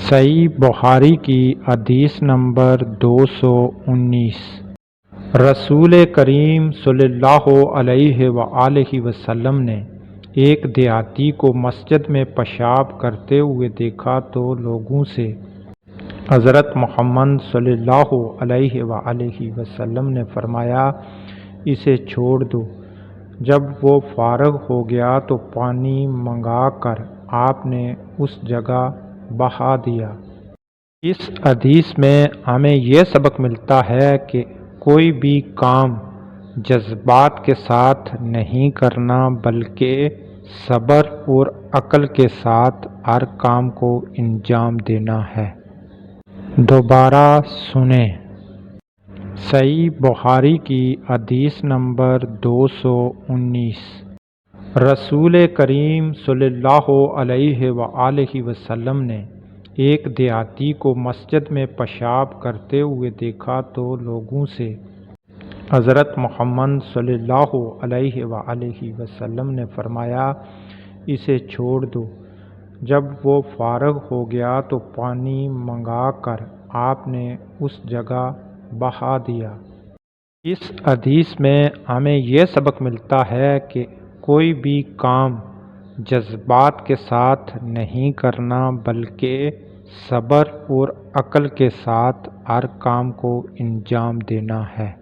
صحیح بخاری کی حدیث نمبر 219۔ رسول کریم صلی اللہ علیہ وآلہ وسلم نے ایک دیہاتی کو مسجد میں پیشاب کرتے ہوئے دیکھا تو لوگوں سے حضرت محمد صلی اللہ علیہ وآلہ وسلم نے فرمایا، اسے چھوڑ دو۔ جب وہ فارغ ہو گیا تو پانی منگا کر آپ نے اس جگہ بہا دیا۔ اس حدیث میں ہمیں یہ سبق ملتا ہے کہ کوئی بھی کام جذبات کے ساتھ نہیں کرنا بلکہ صبر اور عقل کے ساتھ ہر کام کو انجام دینا ہے۔ دوبارہ سنیں۔ صحیح بخاری کی حدیث نمبر 219۔ رسول کریم صلی اللہ علیہ وآلہ وسلم نے ایک دیہاتی کو مسجد میں پیشاب کرتے ہوئے دیکھا تو لوگوں سے حضرت محمد صلی اللہ علیہ وآلہ وسلم نے فرمایا، اسے چھوڑ دو۔ جب وہ فارغ ہو گیا تو پانی منگا کر آپ نے اس جگہ بہا دیا۔ اس حدیث میں ہمیں یہ سبق ملتا ہے کہ کوئی بھی کام جذبات کے ساتھ نہیں کرنا بلکہ صبر اور عقل کے ساتھ ہر کام کو انجام دینا ہے۔